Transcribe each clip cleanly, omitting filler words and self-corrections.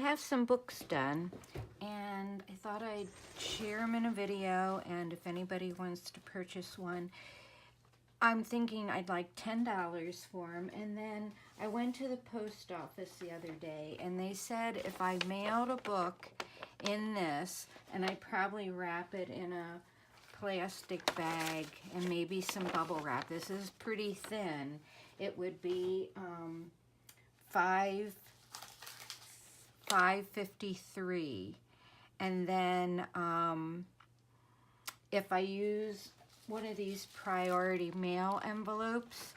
have some books done, and I thought I'd share them in a video, and if anybody wants to purchase one, I'm thinking I'd like $10 for them. And then I went to the post office the other day, and they said if I mailed a book in this, and I probably wrap it in a plastic bag and maybe some bubble wrap, this is pretty thin, it would be $5.53. And then if I use one of these priority mail envelopes,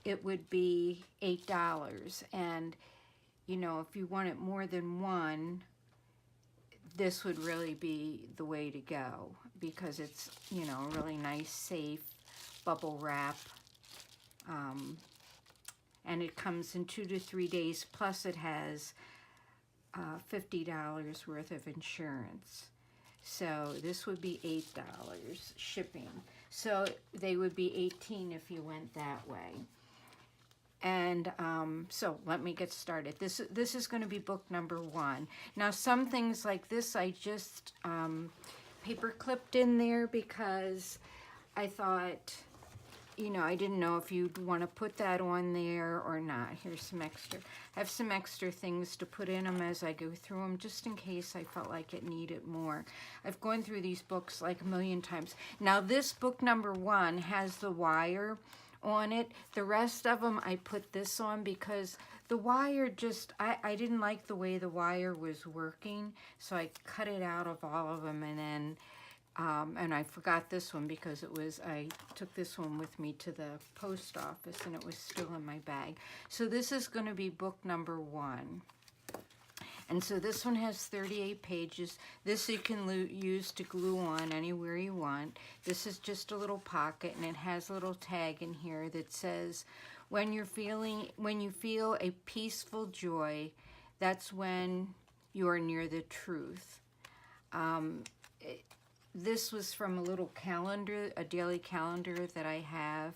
it would be $8. And you know, if you want it more than one, this would really be the way to go, because it's, you know, really nice, safe bubble wrap. And it comes in 2 to 3 days, plus it has $50 worth of insurance. So this would be $8 shipping. So they would be $18 if you went that way. And so let me get started. This is going to be book number 1. Now some things like this I just paper clipped in there because I thought, you know, I didn't know if you'd want to put that on there or not. Here's some extra. I have some extra things to put in them as I go through them, just in case I felt like it needed more. I've gone through these books like a million times. Now this book number 1 has the wire on it. The rest of them I put this on because the wire just, I didn't like the way the wire was working, so I cut it out of all of them. And then and I forgot this one because I took this one with me to the post office and it was still in my bag. So this is going to be book number 1. And so this one has 38 pages. This you can use to glue on anywhere you want. This is just a little pocket, and it has a little tag in here that says, when you feel a peaceful joy, that's when you are near the truth. This was from a little calendar, a daily calendar that I have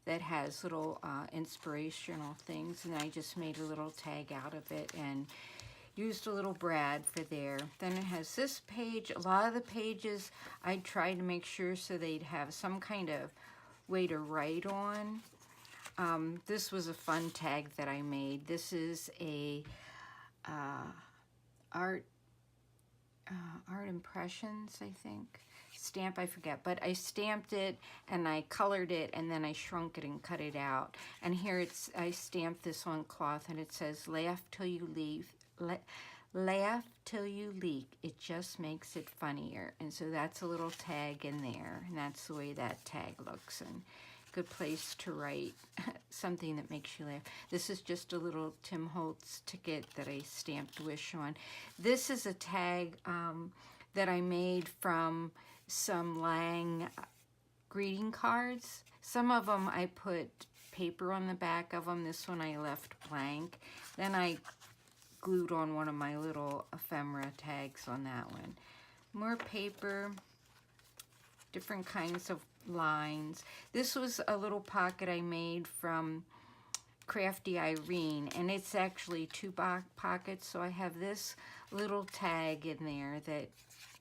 that has little inspirational things, and I just made a little tag out of it and used a little brad for there. Then it has this page. A lot of the pages I tried to make sure so they'd have some kind of way to write on. This was a fun tag that I made. This is a art impressions, I think. Stamp, I forget, but I stamped it and I colored it and then I shrunk it and cut it out. And here I stamped this on cloth and it says, laugh till you leave. Laugh till you leak, it just makes it funnier. And so that's a little tag in there, and that's the way that tag looks. And good place to write something that makes you laugh. This is just a little Tim Holtz ticket that I stamped wish on. This is a tag that I made from some Lang greeting cards. Some of them I put paper on the back of them. This one I left blank. Then I glued on one of my little ephemera tags on that one. More paper, different kinds of lines. This was a little pocket I made from Crafty Irene, and it's actually 2 pockets, so I have this little tag in there that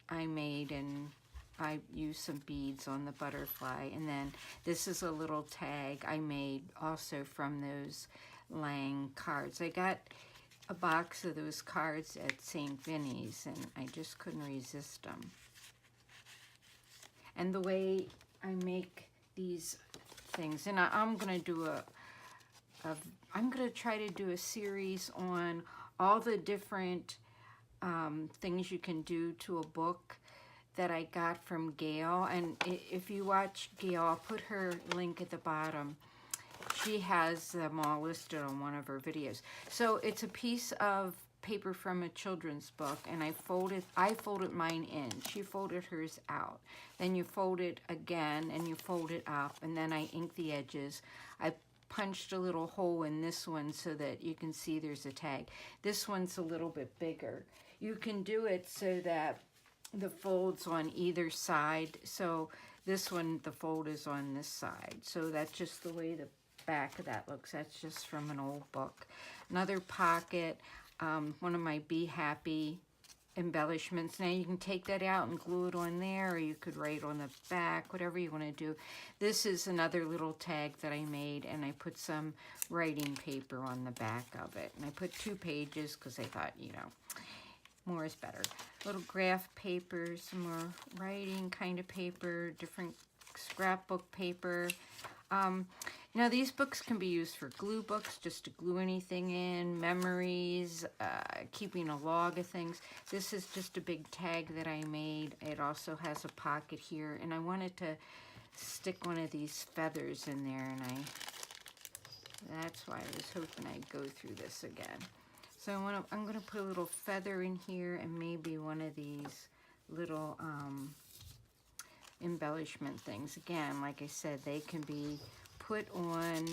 I made, and I used some beads on the butterfly. And then this is a little tag I made also from those Lang cards. I got a box of those cards at St. Vinny's, and I just couldn't resist them. And the way I make these things, and I'm gonna do I'm gonna try to do a series on all the different things you can do to a book that I got from Gayle. And if you watch Gayle, I'll put her link at the bottom. She has them all listed on one of her videos. So it's a piece of paper from a children's book, and I folded mine in. She folded hers out. Then you fold it again, and you fold it up, and then I ink the edges. I punched a little hole in this one so that you can see there's a tag. This one's a little bit bigger. You can do it so that the fold's on either side. So this one, the fold is on this side. So that's just the way the back of that looks. That's just from an old book. Another pocket. one of my Be Happy embellishments. Now you can take that out and glue it on there, or you could write on the back, whatever you want to do. This is another little tag that I made, and I put some writing paper on the back of it. And I put 2 pages because I thought, you know, more is better. Little graph paper, some more writing kind of paper, different scrapbook paper. Now these books can be used for glue books, just to glue anything in, memories, keeping a log of things. This is just a big tag that I made. It also has a pocket here, and I wanted to stick one of these feathers in there, and that's why I was hoping I'd go through this again. So I'm going to put a little feather in here, and maybe one of these little embellishment things. Again, like I said, they can be put on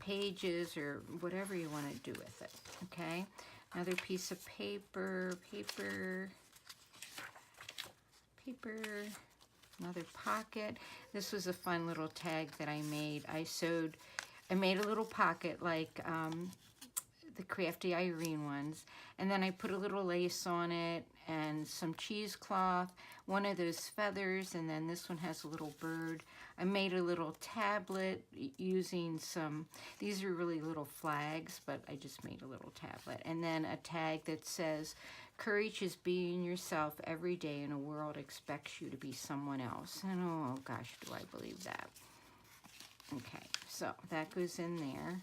pages or whatever you want to do with it. Okay, another piece of paper, another pocket. This was a fun little tag that I made. I made a little pocket like the Crafty Irene ones, and then I put a little lace on it and some cheesecloth, one of those feathers, and then this one has a little bird. I made a little tablet using these are really little flags, but I just made a little tablet, and then a tag that says, "Courage is being yourself every day in a world expects you to be someone else." And oh gosh, do I believe that. Okay, so that goes in there.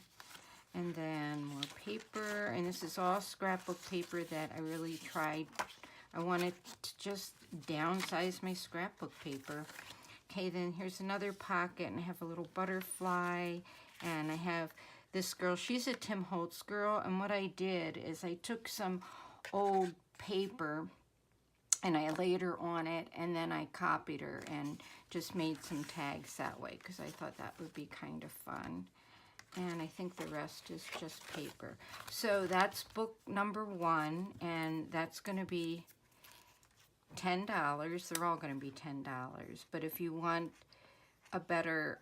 And then more paper, and this is all scrapbook paper that I really tried. I wanted to just downsize my scrapbook paper. Okay, then here's another pocket, and I have a little butterfly, and I have this girl. She's a Tim Holtz girl, and what I did is I took some old paper, and I laid her on it, and then I copied her and just made some tags that way, because I thought that would be kind of fun. And I think the rest is just paper. So that's book number 1, and that's going to be $10. They're all going to be $10. But if you want a better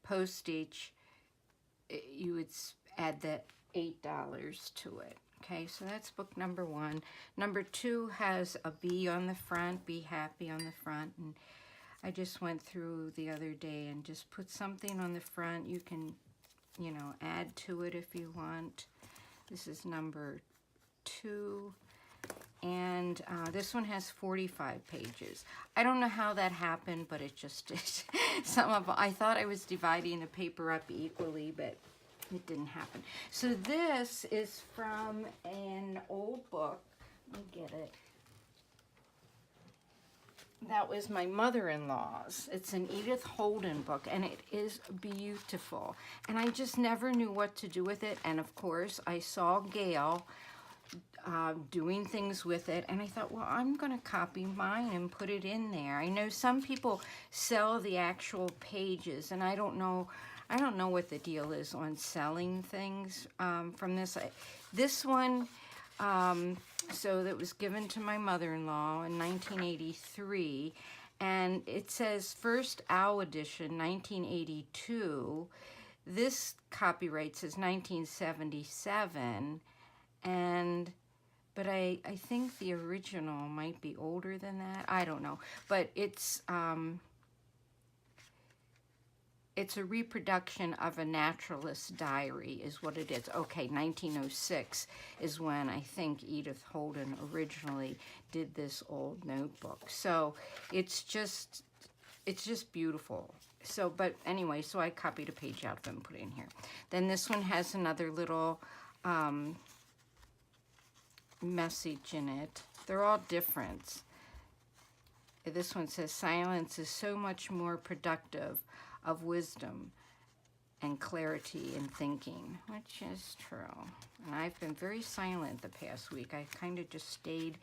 postage, you would add that $8 to it. Okay, so that's book number 1. Number 2 has a bee on the front, Be Happy on the front, and I just went through the other day and just put something on the front. You can, you know, add to it if you want. This is number 2. And this one has 45 pages. I don't know how that happened, but it just did. I thought I was dividing the paper up equally, but it didn't happen. So this is from an old book. Let me get it. That was my mother-in-law's. It's an Edith Holden book, and it is beautiful. And I just never knew what to do with it. And of course, I saw Gayle doing things with it, and I thought, well, I'm going to copy mine and put it in there. I know some people sell the actual pages, and I don't know what the deal is on selling things from this. This one. So that was given to my mother-in-law in 1983, and it says First Owl Edition 1982. This copyright says 1977, but I think the original might be older than that. I don't know, but it's a reproduction of a naturalist's diary is what it is. Okay, 1906 is when I think Edith Holden originally did this old notebook. So it's just beautiful. So, but anyway, so I copied a page out of it and put it in here. Then this one has another little message in it. They're all different. This one says, "Silence is so much more productive of wisdom and clarity in thinking," which is true. And I've been very silent the past week. I kind of just stayed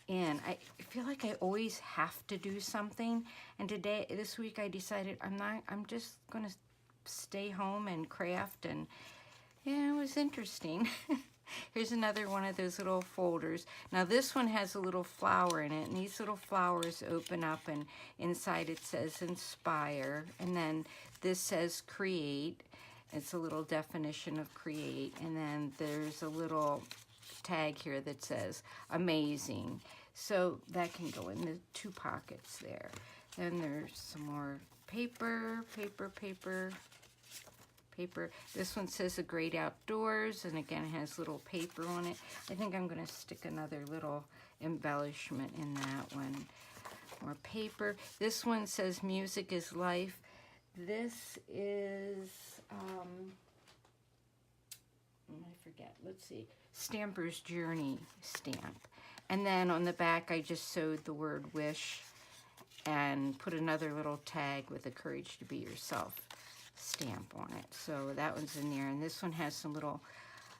in. I feel like I always have to do something. And this week I decided I'm just going to stay home and craft. And yeah, it was interesting. Here's another one of those little folders. Now this one has a little flower in it, and these little flowers open up, and inside it says inspire, and then this says create, it's a little definition of create, and then there's a little tag here that says amazing. So that can go in the 2 pockets there. Then there's some more paper. This one says a great outdoors, and again it has little paper on it. I think I'm going to stick another little embellishment in that one. More paper. This one says music is life. This is, I forget, let's see, Stamper's Journey stamp. And then on the back I just sewed the word wish and put another little tag with the Courage to Be Yourself stamp on it. So that one's in there, and this one has some little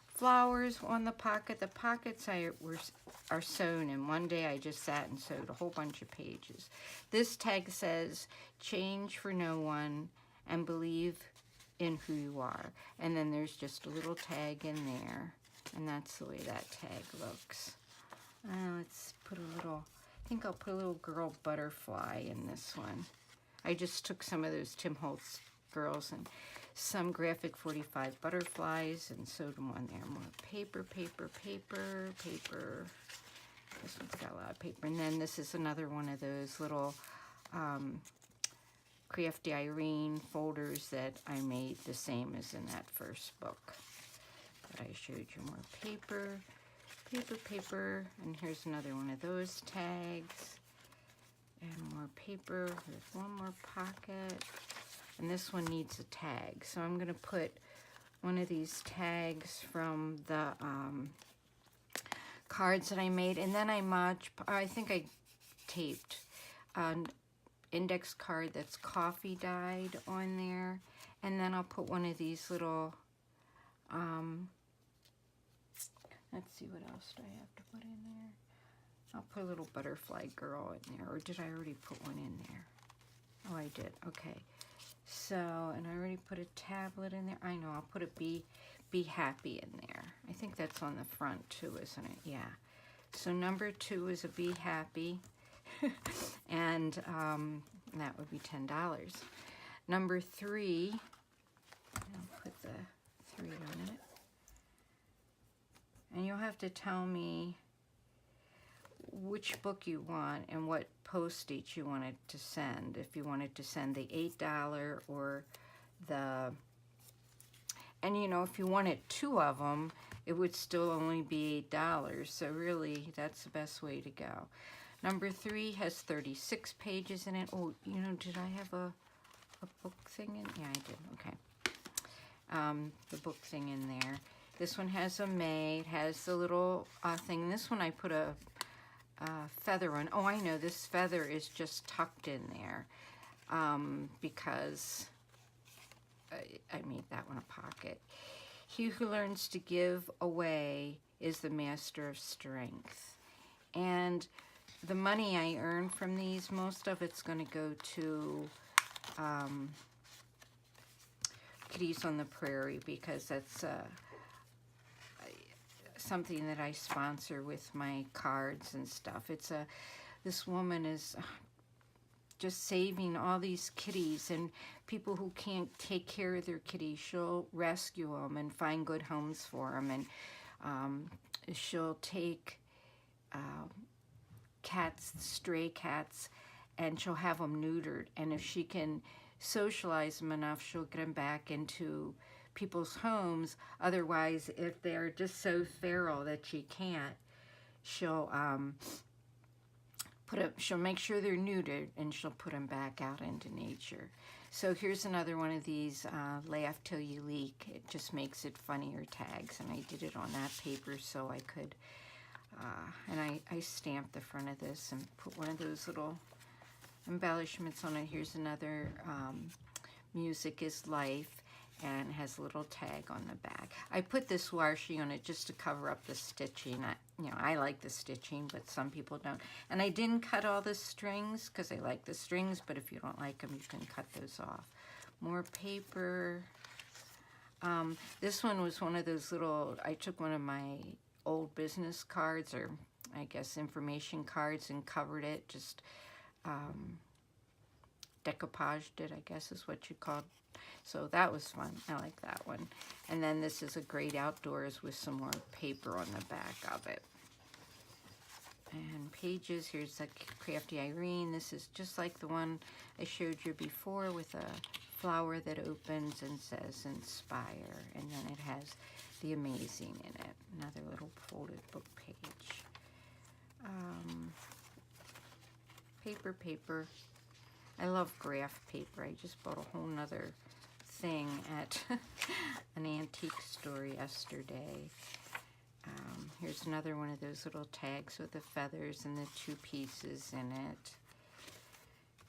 flowers on the pocket. The pockets are sewn, and one day I just sat and sewed a whole bunch of pages. This tag says, change for no one and believe in who you are. And then there's just a little tag in there, and that's the way that tag looks. Let's put a little, I think I'll put a little girl butterfly in this one. I just took some of those Tim Holtz girls and some graphic 45 butterflies and sewed them on there. More paper. This one's got a lot of paper. And then this is another one of those little Crafty Irene folders that I made the same as in that first book that I showed you. More paper. And here's another one of those tags. And more paper. There's one more pocket. And this one needs a tag. So I'm going to put one of these tags from the cards that I made. And then I think I taped an index card that's coffee dyed on there. And then I'll put one of these little, let's see, what else do I have to put in there? I'll put a little butterfly girl in there. Or did I already put one in there? Oh, I did. Okay. So, and I already put a tablet in there. I know, I'll put a be happy in there. I think that's on the front too, isn't it? Yeah. So number 2 is a be happy. And that would be $10. Number 3, I'll put the 3 on it. And you'll have to tell me which book you want and what postage you wanted to send. If you wanted to send the $8 or the, and you know, if you wanted 2 of them, it would still only be $8. So really, that's the best way to go. Number 3 has 36 pages in it. Oh, you know, did I have a book thing in? Yeah, I did. Okay. The book thing in there. This one has a May. It has the little thing. This one I put a feather on. Oh, I know, this feather is just tucked in there because I made that one a pocket. He who learns to give away is the master of strength. And the money I earn from these, most of it's going to go to Kitties on the Prairie, because that's something that I sponsor with my cards and stuff. It's this woman is just saving all these kitties, and people who can't take care of their kitties, she'll rescue them and find good homes for them, and she'll take cats, stray cats, and she'll have them neutered, and if she can socialize them enough, she'll get them back into people's homes. Otherwise, if they're just so feral that she can't, she'll she'll make sure they're neutered, and she'll put them back out into nature. So here's another one of these laugh till you leak. It just makes it funnier tags, and I did it on that paper so I could and I stamped the front of this and put one of those little embellishments on it. Here's another music is life, and has a little tag on the back. I put this washi on it just to cover up the stitching. I like the stitching, but some people don't. And I didn't cut all the strings because I like the strings, but if you don't like them, you can cut those off. More paper. This one was one of those little, I took one of my old business cards, or I guess information cards, and covered it, just decoupaged it, I guess is what you call So that was fun. I like that one. And then this is a Great Outdoors with some more paper on the back of it. And pages, here's the Crafty Irene. This is just like the one I showed you before with a flower that opens and says inspire. And then it has the amazing in it. Another little folded book page. Paper. I love graph paper. I just bought a whole nother thing at an antique store yesterday. Here's another one of those little tags with the feathers and the 2 pieces in it.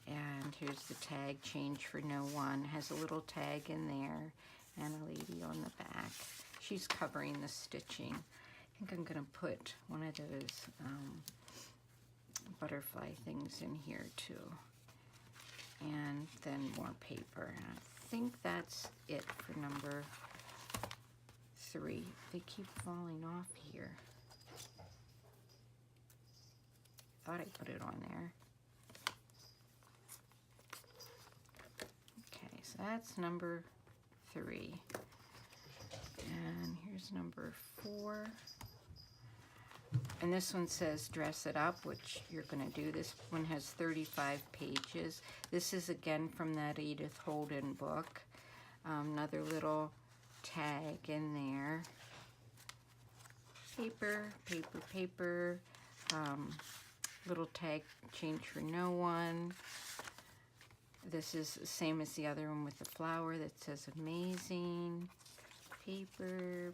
And here's the tag, change for no one. Has a little tag in there and a lady on the back. She's covering the stitching. I think I'm going to put one of those butterfly things in here too. And then more paper. And I think that's it for number 3. They keep falling off here. Thought I put it on there. Okay, so that's number 3. And here's number 4. And this one says Dress It Up, which you're going to do. This one has 35 pages. This is again from that Edith Holden book. Another little tag in there. Paper. Little tag, change for no one. This is the same as the other one with the flower that says amazing. Paper.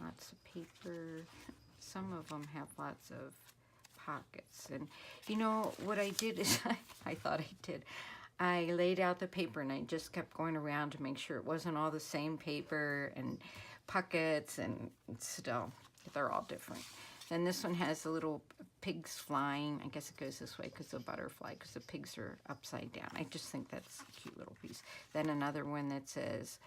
Lots of paper. Some of them have lots of pockets. And you know what I did is I thought I did. I laid out the paper and I just kept going around to make sure it wasn't all the same paper and pockets, and still they're all different. Then this one has the little pigs flying. I guess it goes this way because of the butterfly, because the pigs are upside down. I just think that's a cute little piece. Then another one that says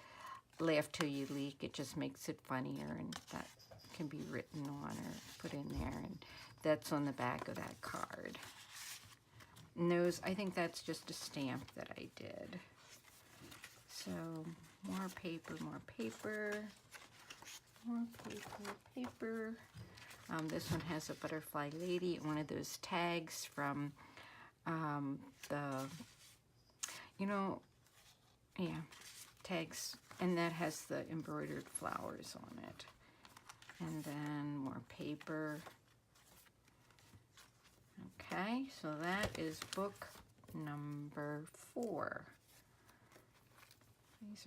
laugh till you leak. It just makes it funnier, and that can be written on or put in there, and that's on the back of that card. And those, I think that's just a stamp that I did. So more paper. This one has a butterfly lady, one of those tags from tags, and that has the embroidered flowers on it. And then more paper. Okay, so that is book number 4. These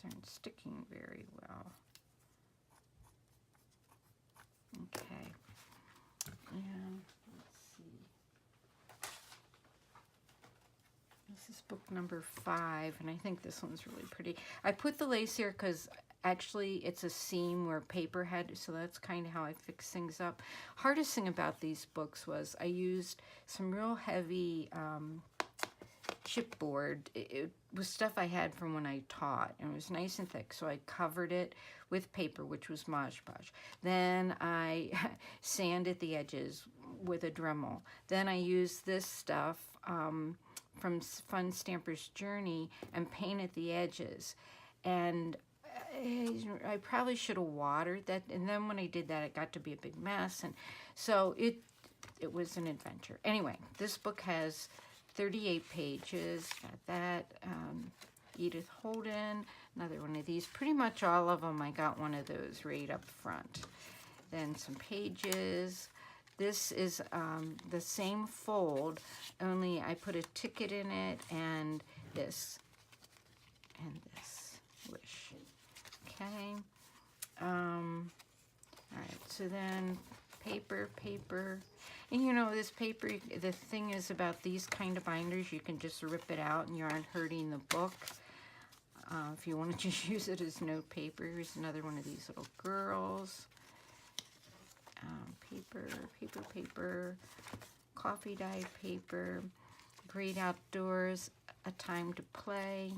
aren't sticking very well. Okay, and let's see. This is book number 5, and I think this one's really pretty. I put the lace here because actually it's a seam where paper had, so that's kind of how I fix things up. Hardest thing about these books was I used some real heavy chipboard. It was stuff I had from when I taught, and it was nice and thick, so I covered it with paper, which was Mod Podge. Then I sanded the edges with a Dremel. Then I used this stuff from Fun Stamper's Journey and painted the edges. And I probably should have watered that, and then when I did that, it got to be a big mess, and so it was an adventure. Anyway, this book has 38 pages. Got that. Edith Holden, another one of these. Pretty much all of them, I got one of those right up front. Then some pages. This is the same fold, only I put a ticket in it, and this, wish. Okay. All right, so then paper. And you know, this paper, the thing is about these kind of binders, you can just rip it out and you aren't hurting the book. If you want to just use it as note paper, here's another one of these little girls. Paper, coffee dyed paper, Great Outdoors, A Time to Play.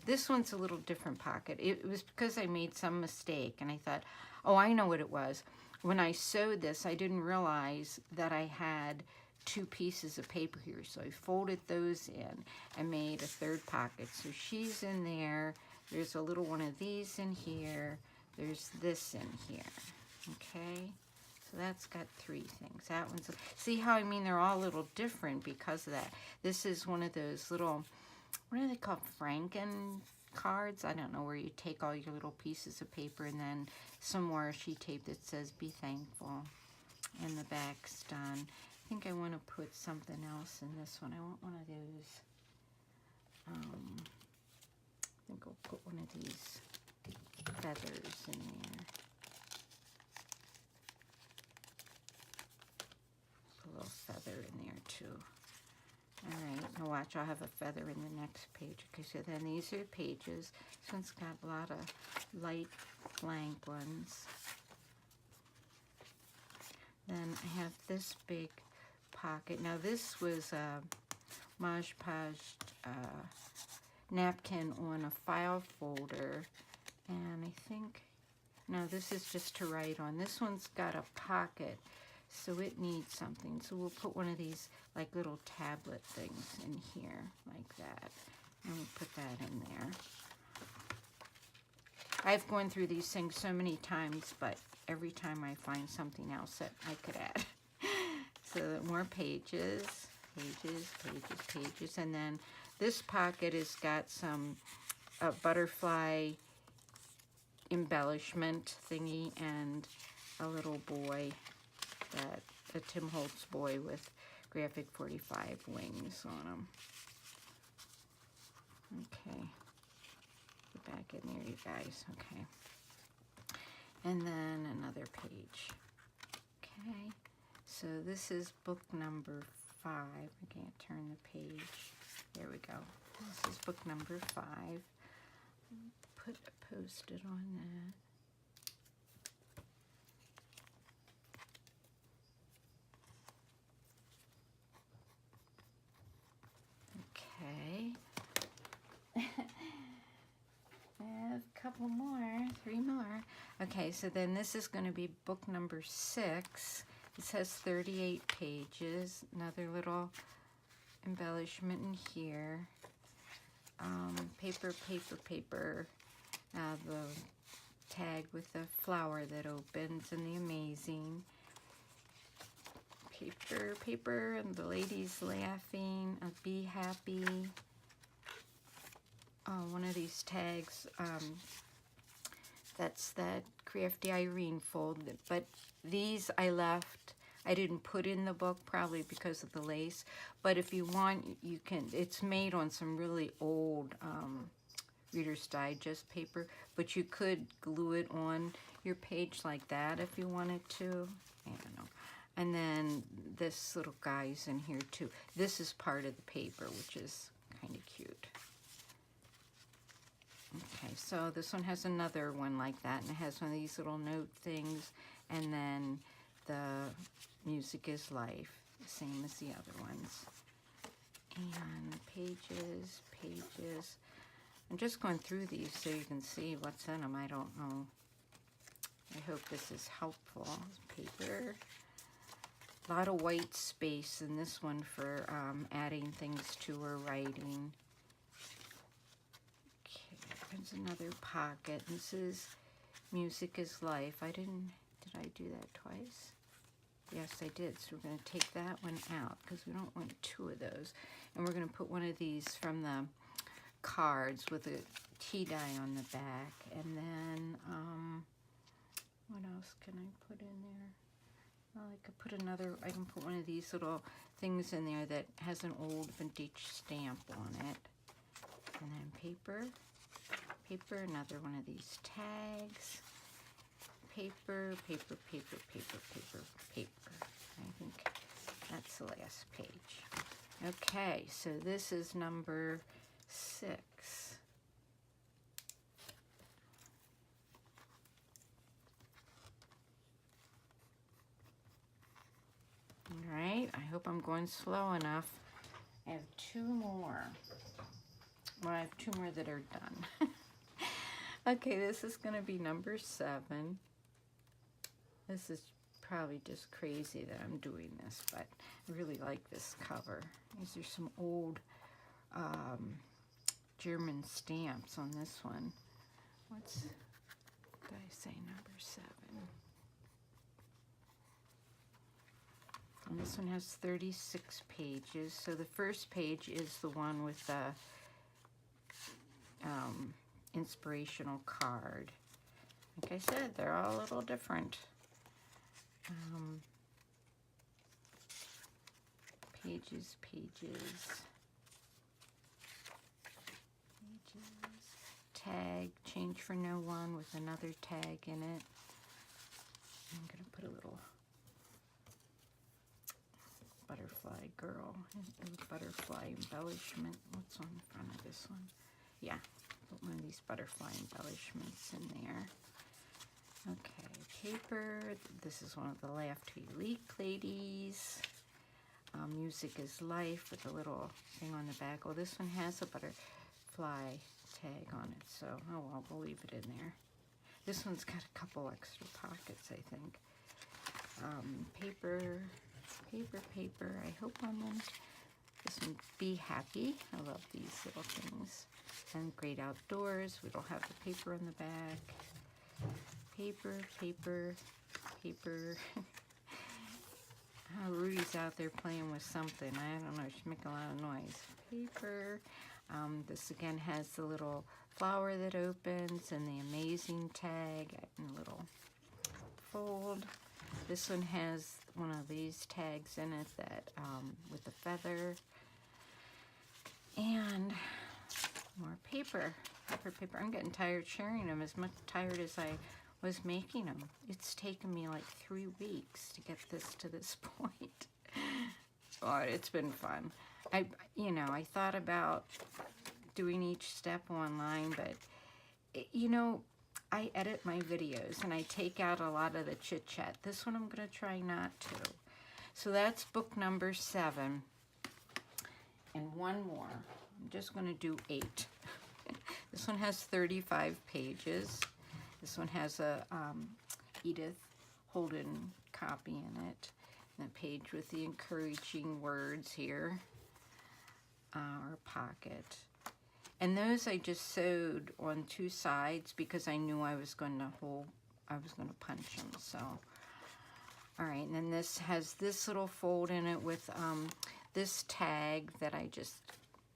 This one's a little different pocket. It was because I made some mistake, and I thought, oh, I know what it was. When I sewed this, I didn't realize that I had 2 pieces of paper here. So I folded those in and made a 3rd pocket. So she's in there. There's a little one of these in here. There's this in here. Okay, so that's got 3 things. That one's, see how I mean they're all a little different because of that. This is one of those little, what are they called, Franken cards? I don't know, where you take all your little pieces of paper and then some more sheet tape that says be thankful, and the back's done. I think I want to put something else in this one. I want one of those, I think I'll put one of these feathers in there. Put a little feather in there too. All right, now watch, I'll have a feather in the next page. Okay, so then these are the pages. This one's got a lot of light blank ones. Then I have this big pocket. Now this was a Mod Podge napkin on a file folder. And I think, no, this is just to write on. This one's got a pocket, so it needs something. So we'll put one of these like little tablet things in here, like that. And we'll put that in there. I've gone through these things so many times, but every time I find something else that I could add. So more pages, pages, pages, pages. And then this pocket has got some butterfly embellishment thingy and a little boy, that a Tim Holtz boy with graphic 45 wings on him. Okay, get back in there, you guys. Okay, and then another page. Okay, so this is book number 5. I can't turn the page. There we go. This is book number 5. Put a Post-it on that. Okay. I have a couple more, 3 more. Okay, so then this is going to be book number 6. It says 38 pages. Another little embellishment in here. Paper, paper, paper. The tag with the flower that opens and the amazing. Paper, paper, and the lady's laughing. Be happy. Oh, one of these tags. That's that Crafty Irene fold. But these I left. I didn't put in the book, probably because of the lace. But if you want, you can. It's made on some really old Reader's Digest paper. But you could glue it on your page like that if you wanted to. I don't know. And then this little guy's in here too. This is part of the paper, which is kind of cute. Okay, so this one has another one like that, and it has one of these little note things, and then the Music is Life, the same as the other ones. And pages, pages. I'm just going through these so you can see what's in them. I don't know. I hope this is helpful. Paper. A lot of white space in this one for adding things to or writing. Okay, there's another pocket. This is Music is Life. Did I do that twice? Yes, I did. So we're going to take that one out because we don't want 2 of those. And we're going to put one of these from the cards with a tea dye on the back. And then, what else can I put in there? Well, I can put one of these little things in there that has an old vintage stamp on it. And then paper, paper, another one of these tags. Paper, paper, paper, paper, paper, paper. I think that's the last page. Okay, so this is number 6. All right, I hope I'm going slow enough. I have 2 more. Well, I have 2 more that are done. Okay, this is going to be number 7. This is probably just crazy that I'm doing this, but I really like this cover. These are some old German stamps on this one. What's, did I say number 7? And this one has 36 pages. So the first page is the one with the inspirational card. Like I said, they're all a little different. Pages, tag, change for no one with another tag in it. I'm going to put a little butterfly girl, a butterfly embellishment. What's on the front of this one? Yeah, put one of these butterfly embellishments in there. Okay, paper. This is one of the Laugh to You Leak ladies. Music is Life with a little thing on the back. Oh, this one has a butterfly tag on it, so oh well, we'll leave it in there. This one's got a couple extra pockets, I think. Paper. I hope on them. This one, Be Happy. I love these little things. And Great Outdoors. We don't have the paper on the back. Paper. Oh, Rudy's out there playing with something. I don't know. She's making a lot of noise. Paper. This again has the little flower that opens and the amazing tag and a little fold. This one has one of these tags in it that with the feather. And more paper. I'm getting tired sharing them, as much tired as I was making them. It's taken me like 3 weeks to get this to this point. Oh, it's been fun. I thought about doing each step online, but I edit my videos and I take out a lot of the chit chat. This one I'm going to try not to. So that's book number 7. And one more. I'm just going to do 8. This one has 35 pages. This one has a Edith Holden copy in it. And a page with the encouraging words here. Or pocket. And those I just sewed on 2 sides because I knew I was going to punch them. So, all right. And then this has this little fold in it with this tag that I just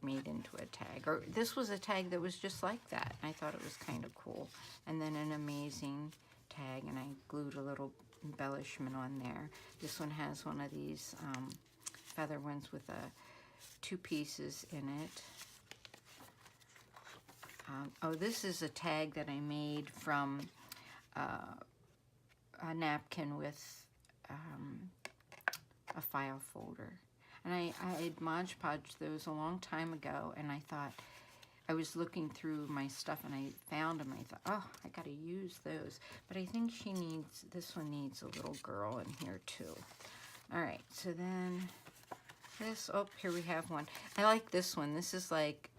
made into a tag. Or this was a tag that was just like that. I thought it was kind of cool. And then an amazing tag, and I glued a little embellishment on there. This one has one of these feather ones with 2 pieces in it. Oh, this is a tag that I made from a napkin with a file folder. And I had Mod Podged those a long time ago, and I thought, I was looking through my stuff and I found them. I thought, oh, I got to use those. But I think this one needs a little girl in here too. All right, so then this, oh, here we have one. I like this one. This is like,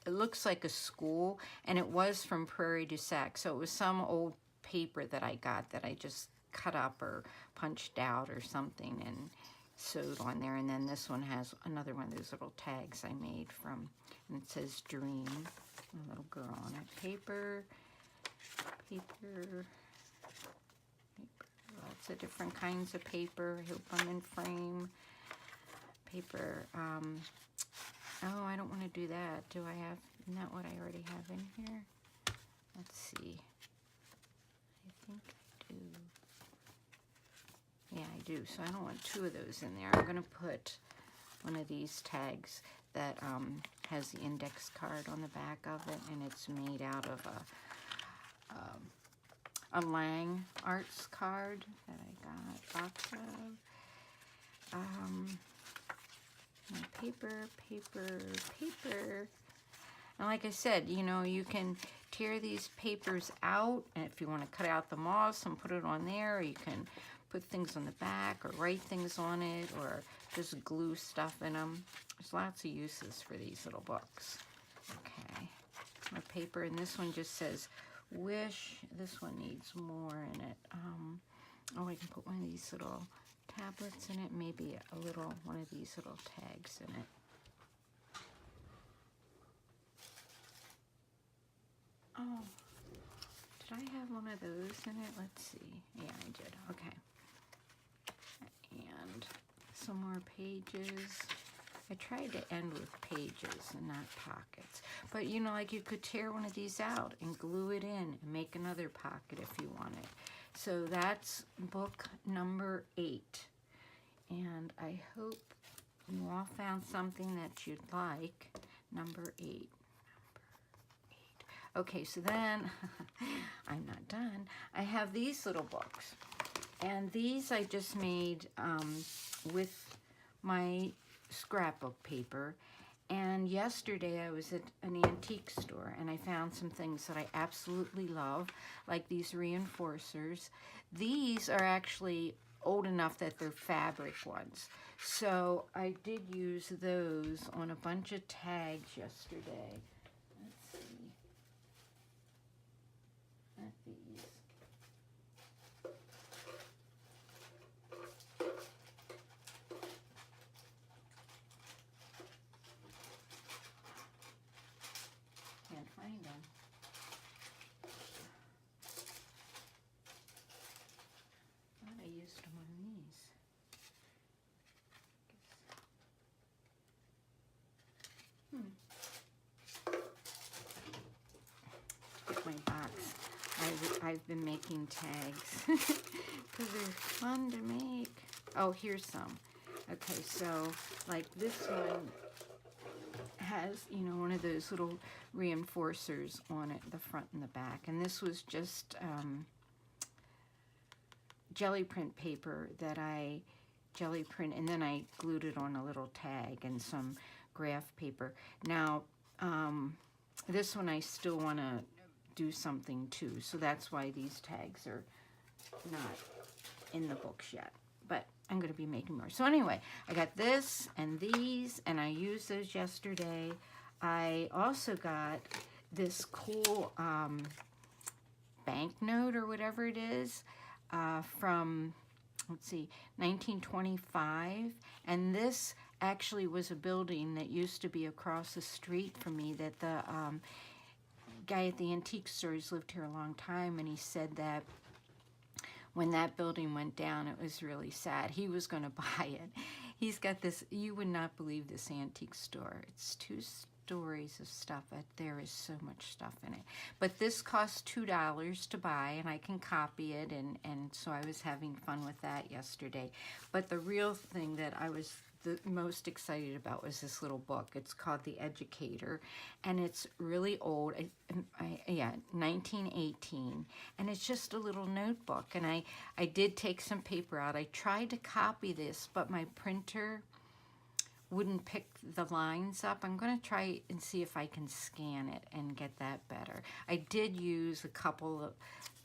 it looks like a school, and it was from Prairie du Sac. So it was some old paper that I got that I just cut up or punched out or something and sewed on there. And then this one has another one of those little tags I made from, and it says Dream, a little girl on it. Paper, lots of different kinds of paper. I hope I'm in frame. Paper, oh, I don't want to do that. Do I have, isn't that what I already have in here? Let's see. I think I do. Yeah, I do. So I don't want 2 of those in there. I'm going to put one of these tags that has the index card on the back of it, and it's made out of a Lang Arts card that I got box of. Paper. And like I said, you can tear these papers out, and if you want to cut out the moss and put it on there, or you can put things on the back or write things on it or just glue stuff in them. There's lots of uses for these little books. Okay, more paper, and this one just says Wish. This one needs more in it. Oh, I can put one of these little tablets in it, maybe a little, one of these little tags in it. Oh, did I have one of those in it? Let's see. Yeah, I did. Okay. And some more pages. I tried to end with pages and not pockets. But, you know, like you could tear one of these out and glue it in and make another pocket if you wanted. So that's book number 8. And I hope you all found something that you'd like. Number 8. Okay, so then, I'm not done. I have these little books. And these I just made with my scrapbook paper. And yesterday I was at an antique store and I found some things that I absolutely love, like these reinforcers. These are actually old enough that they're fabric ones. So I did use those on a bunch of tags yesterday. Let's see. At these. Can't find them. I thought I used them on these. Get my box. I've been making tags because they're fun to make. Oh, here's some. Okay, so like this one has, you know, one of those little reinforcers on it, the front and the back. And this was just jelly print paper that I jelly print, and then I glued it on a little tag and some graph paper. Now, this one I still want to do something too, so that's why these tags are not in the books yet. But I'm going to be making more. So anyway, I got this and these, and I used those yesterday. I also got this cool banknote or whatever it is from, let's see, 1925. And this actually was a building that used to be across the street from me that the guy at the antique stores lived here a long time, and he said that when that building went down, it was really sad. He was going to buy it. He's got this, you would not believe this antique store. It's 2 stories of stuff, but there is so much stuff in it. But this costs $2 to buy, and I can copy it, and so I was having fun with that yesterday. But the real thing that I was the most excited about was this little book. It's called The Educator, and it's really old. Yeah, 1918, and it's just a little notebook. And I did take some paper out. I tried to copy this, but my printer wouldn't pick the lines up. I'm going to try and see if I can scan it and get that better. I did use a couple of,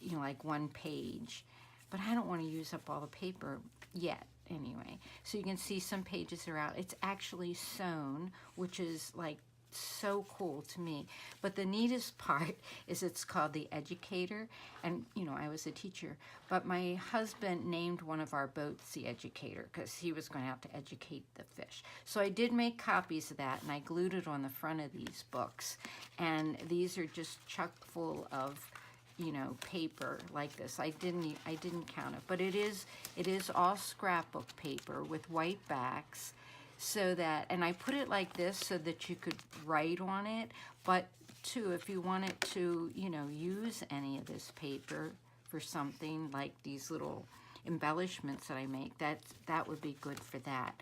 you know, like 1 page, but I don't want to use up all the paper yet. Anyway, so you can see some pages are out. It's actually sewn, which is like so cool to me. But the neatest part is it's called The Educator. And, you know, I was a teacher, but my husband named one of our boats The Educator because he was going to have to educate the fish. So I did make copies of that, and I glued it on the front of these books. And these are just chock full of, you know, paper like this. I didn't count it, but it is all scrapbook paper with white backs, so that, and I put it like this so that you could write on it, but too, if you wanted to, you know, use any of this paper for something like these little embellishments that I make, that would be good for that.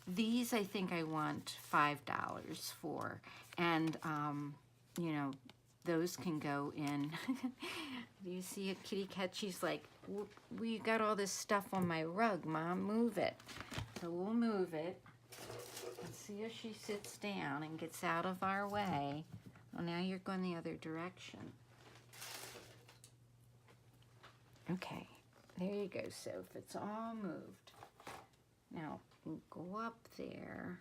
These I think I want $5 for, and you know, those can go in. Do you see a kitty cat? She's like, we got all this stuff on my rug, Mom, move it. So we'll move it. Let's see if she sits down and gets out of our way. Well, now you're going the other direction. Okay, there you go, Soph. It's all moved. Now, go up there.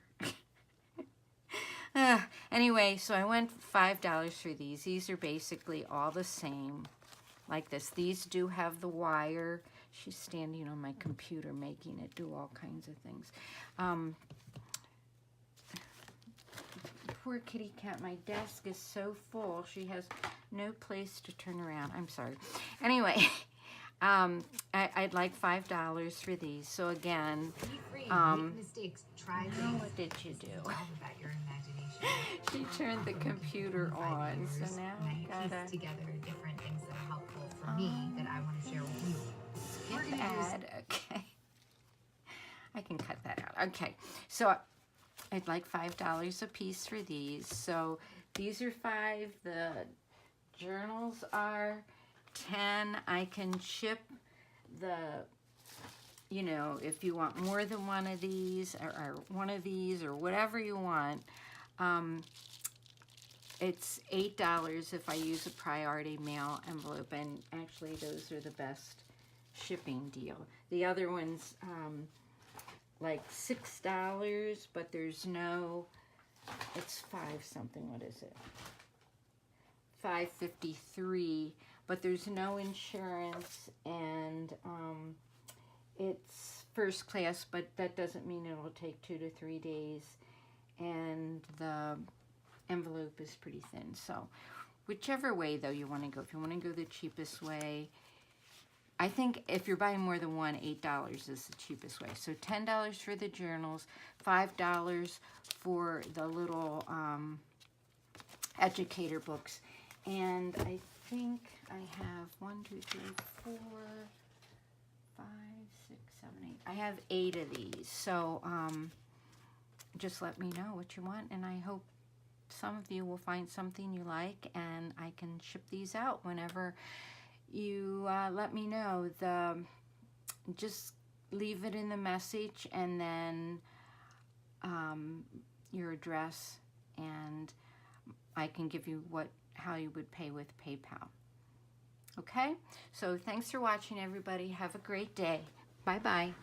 Anyway, so I went $5 for these. These are basically all the same. like this. These do have the wire. She's standing on my computer making it do all kinds of things. Poor kitty cat, my desk is so full. She has no place to turn around. I'm sorry. Anyway, I'd like $5 for these. So again, make mistakes. Try things. what did you do? All about your imagination. She turned the computer on, so now I gotta piece together different things that are helpful for me that I want to share with you. We're gonna add. Okay, I can cut that out. Okay, so I'd like $5 a piece for these. So these are 5. The journals are 10. I can ship the, you know, if you want more than one of these or one of these or whatever you want, it's $8 if I use a priority mail envelope, and actually those are the best shipping deal. The other ones, like $6, but there's no, it's 5 something, what is it? $5.53, but there's no insurance, and it's first class, but that doesn't mean it'll take 2 to 3 days, and the envelope is pretty thin. So whichever way though you want to go, if you want to go the cheapest way, I think if you're buying more than one, $8 is the cheapest way. So $10 for the journals, $5 for the little educator books. And I think I have 1, 2, 3, 4, 5, 6, 7, 8. I have 8 of these. So just let me know what you want, and I hope some of you will find something you like, and I can ship these out whenever you let me know. Just leave it in the message, and then your address, and I can give you how you would pay with PayPal. Okay, so thanks for watching, everybody. Have a great day. Bye bye.